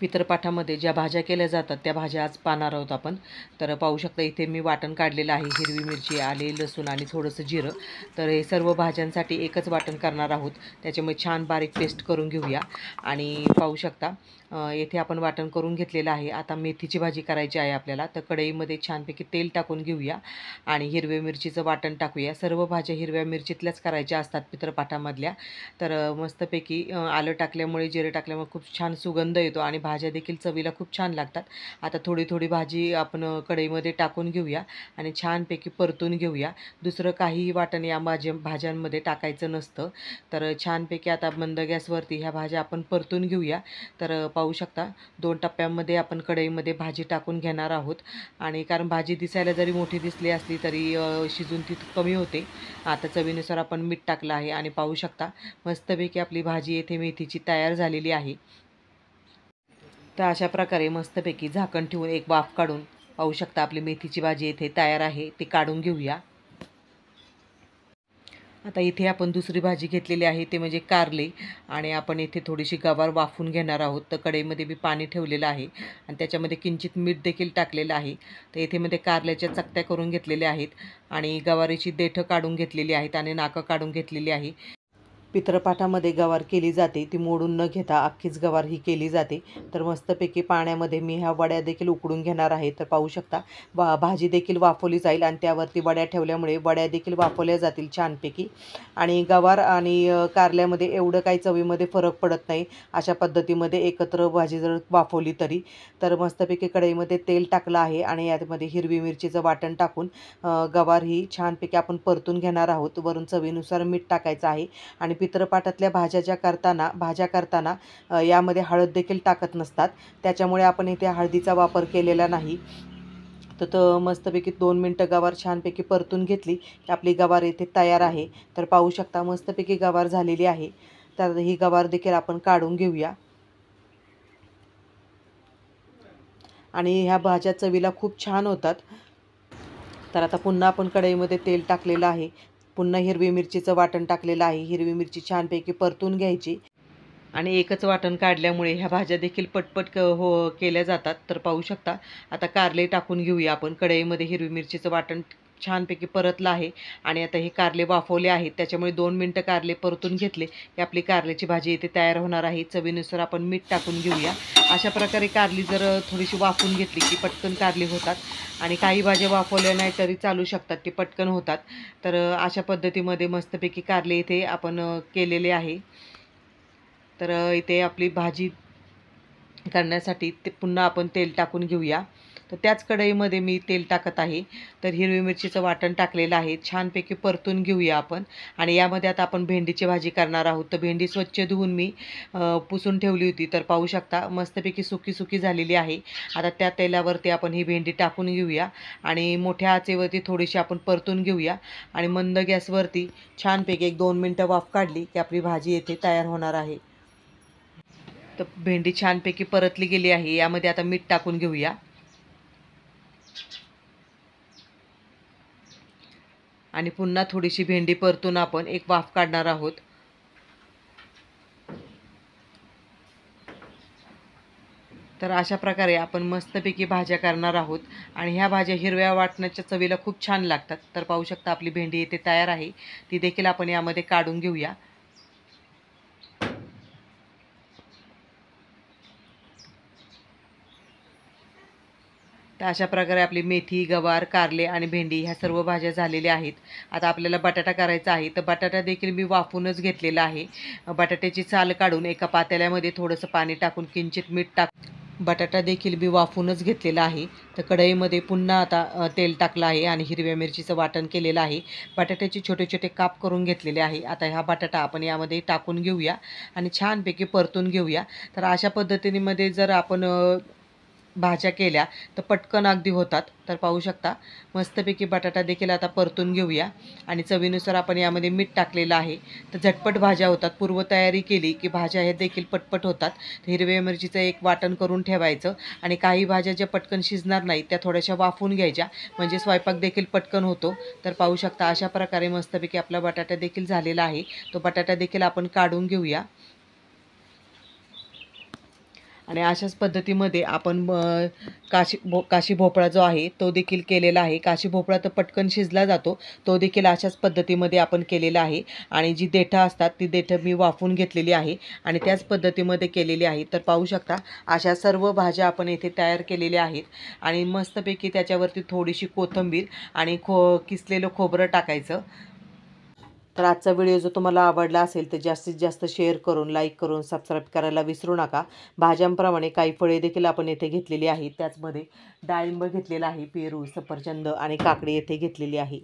पितरपाठामध्ये ज्या भाज्या केल्या जातात त्या भाज्या आज पाहणार आहोत आपण. तर पाहू शकता इथे मी वाटण काढलेलं आहे. हिरवी मिरची, आले, लसूण आणि थोडंसं जिरं. तर हे सर्व भाज्यांसाठी एकच वाटण करणार आहोत. त्याच्यामुळे छान बारीक पेस्ट करून घेऊया. आणि पाहू शकता येथे आपण वाटण करून घेतलेलं आहे. आता मेथीची भाजी करायची आहे आपल्याला. तर कढईमध्ये छानपैकी तेल टाकून घेऊया आणि हिरव्या मिरचीचं वाटण टाकूया. सर्व भाज्या हिरव्या मिरचीतल्याच करायच्या असतात पितरपाठामधल्या. तर मस्तपैकी आलं टाकल्यामुळे, जिरं टाकल्यामुळे खूप छान सुगंध येतो आणि भाज्या देखील चवीला खूप छान लागतात. आता थोडी थोडी भाजी आपण कढईमध्ये टाकून घेऊया आणि छानपैकी परतून घेऊया. दुसरं काहीही वाटण या भाज्यांमध्ये टाकायचं नसतं. तर छानपैकी आता मंद गॅसवरती ह्या भाज्या आपण परतून घेऊया. तर पाहू शकता 2 टप्प्यांमध्ये आपण कढईमध्ये भाजी टाकून घेणार आहोत. आणि कारण भाजी दिसायला जरी मोठी दिसली असली तरी शिजून ती कमी होते. आता चवीनुसार आपण मीठ टाकलं आहे आणि पाहू शकता मस्तपैकी आपली भाजी येथे मेथीची तयार झालेली आहे. तर अशा प्रकारे मस्तपैकी झाकण ठेवून एक वाफ काढून पाहू शकता आपली मेथीची भाजी येथे तयार आहे. ती काढून घेऊया. आता इथे आपण दुसरी भाजी घेतलेली आहे ते म्हणजे कारले आणि आपण इथे थोडीशी गवार वाफून घेणार आहोत. तर कढईमध्ये मी पाणी ठेवलेलं आहे आणि त्याच्यामध्ये किंचित मीठ देखील टाकलेलं आहे. तर इथे मध्ये कारल्याच्या चकत्या करून घेतलेल्या आहेत आणि गवारीची देठं काढून घेतलेली आहेत आणि नाकं काढून घेतलेली आहे. पितरपाठामध्ये गवार केली जाते ती मोडून न घेता अख्खीच गवार ही केली जाते. तर मस्तपैकी पाण्यामध्ये मी ह्या वड्या देखील उकडून घेणार आहे. तर पाहू शकता भाजी देखील वाफवली जाईल आणि त्यावरती वड्या ठेवल्यामुळे वड्या देखील वाफवल्या जातील छानपैकी. आणि गवार आणि कारल्यामध्ये एवढं काही चवीमध्ये फरक पडत नाही अशा पद्धतीमध्ये एकत्र भाजी जर वाफवली तरी. तर मस्तपैकी कढईमध्ये तेल टाकलं आहे आणि यामध्ये हिरवी मिरचीचं वाटण टाकून गवार ही छानपैकी आपण परतून घेणार आहोत. वरून चवीनुसार मीठ टाकायचं आहे. आणि पितरपाठातल्या भाज्या करताना यामध्ये हळद देखील टाकत नसतात. त्याच्यामुळे आपण इथे हळदीचा वापर केलेला नाही. तर मस्तपैकी 2 मिनटं गवार छानपैकी परतून घेतली की आपली गवार इथे तयार आहे. तर पाहू शकता मस्तपैकी गवार झालेली आहे. तर ही गवार देखील आपण काढून घेऊया. आणि ह्या भाज्या चवीला खूप छान होतात. तर आता पुन्हा आपण कढईमध्ये तेल टाकलेलं आहे. पुन्हा हिरवी मिरचीचं वाटण टाकलेलं आहे. हिरवी मिरची छानपैकी परतून घ्यायची आणि एकच वाटण काढल्यामुळे ह्या भाज्या देखील पटपट केल्या जातात. तर पाहू शकता आता कारले टाकून घेऊया आपण. कढईमध्ये हिरवी मिरचीचं वाटण छानपैकी परतलं आहे आणि आता हे कारले वाफवले आहेत. त्याच्यामुळे 2 मिनटं कारले परतून घेतले की आपली कारल्याची भाजी इथे तयार होणार आहे. चवीनुसार आपण मीठ टाकून घेऊया. अशा प्रकारे कारली जर थोडीशी वाफवून घेतली की पटकन कारली होतात आणि काही भाज्या वाफवल्या नाही तरी चालू शकतात, ते पटकन होतात. तर अशा पद्धतीमध्ये मस्तपैकी कारले इथे आपण केलेले आहे. तर इथे आपली भाजी करण्यासाठी ते पुन्हा आपण तेल टाकून घेऊया. तर त्याच कढईमध्ये मी तेल टाकत आहे. तर हिरवी मिरचीचं वाटण टाकलेलं आहे. छानपैकी परतून घेऊया आपण. आणि यामध्ये आता आपण भेंडीची भाजी करणार आहोत. तर भेंडी स्वच्छ धुवून मी पुसून ठेवली होती. तर पाहू शकता मस्तपैकी सुकी सुकी झालेली आहे. आता त्या तेलावरती आपण ही भेंडी टाकून घेऊया आणि मोठ्या आचेवरती थोडीशी आपण परतून घेऊया आणि मंद गॅसवरती छानपैकी 1-2 मिनटं वाफ काढली की आपली भाजी येथे तयार होणार आहे. तर भेंडी छानपैकी परतली गेली आहे. यामध्ये आता मीठ टाकून घेऊया आणि पुन्हा थोडीशी भेंडी परतून आपण एक वाफ काढणार आहोत. तर अशा प्रकारे आपण मस्तपैकी भाज्या करणार आहोत आणि ह्या भाज्या हिरव्या वाटणाच्या चवीला खूप छान लागतात. तर पाहू शकता आपली भेंडी इथे तयार आहे. ती देखील आपण यामध्ये काढून घेऊया. तर अशा प्रकारे आपली मेथी, गवार, कारले आणि भेंडी ह्या सर्व भाज्या झालेल्या आहेत. आता आपल्याला बटाटा करायचा आहे. तर बटाटा देखील मी वाफूनच घेतलेला आहे. बटाट्याची साल काढून एका पातेल्यामध्ये थोडंसं पाणी टाकून किंचित मीठ बटाटा देखील मी वाफूनच घेतलेला आहे. तर कढईमध्ये पुन्हा आता तेल टाकलं आहे आणि हिरव्या मिरचीचं वाटण केलेलं आहे. बटाट्याचे छोटे छोटे काप करून घेतलेले आहे. आता हा बटाटा आपण यामध्ये टाकून घेऊया आणि छानपैकी परतून घेऊया. तर अशा पद्धतीने जर आपण भाज्या केल्या तर पटकन अगदी होतात. तर पाहू शकता मस्तपैकी बटाटा देखील आता परतून घेऊया आणि चवीनुसार आपण यामध्ये मीठ टाकलेलं आहे. तर झटपट भाज्या होतात. पूर्वतयारी केली की भाज्या हे देखील पटपट होतात. तर हिरव्या मिरचीचं एक वाटण करून ठेवायचं आणि काही भाज्या ज्या पटकन शिजणार नाहीत त्या थोड्याशा वाफवून घ्यायच्या म्हणजे स्वयंपाक देखील पटकन होतो. तर पाहू शकता अशा प्रकारे मस्तपैकी आपला बटाटा देखील झालेला आहे. तो बटाटा देखील आपण काढून घेऊया आणि अशाच पद्धतीमध्ये आपण काशी भोपळा जो आहे तो देखील केलेला आहे. काशी भोपळा तर पटकन शिजला जातो, तो देखील अशाच पद्धतीमध्ये आपण केलेला आहे. आणि जी देठं असतात ती देठं मी वाफवून घेतलेली आहे आणि त्याच पद्धतीमध्ये केलेली आहे. तर पाहू शकता अशा सर्व भाज्या आपण येथे तयार केलेल्या आहेत. आणि मस्तपैकी त्याच्यावरती थोडीशी कोथिंबीर आणि किसलेलं खोबरं टाकायचं. तर आजचा व्हिडिओ जर तुम्हाला आवडला असेल तर जास्तीत जास्त शेअर करून, लाईक करून, सबस्क्राईब करायला विसरू नका. भाज्यांप्रमाणे काही फळे देखील आपण येथे घेतलेली आहेत. त्याचमध्ये डाळिंब घेतलेला आहे, पेरू, सफरचंद आणि काकडी येथे घेतलेली आहे.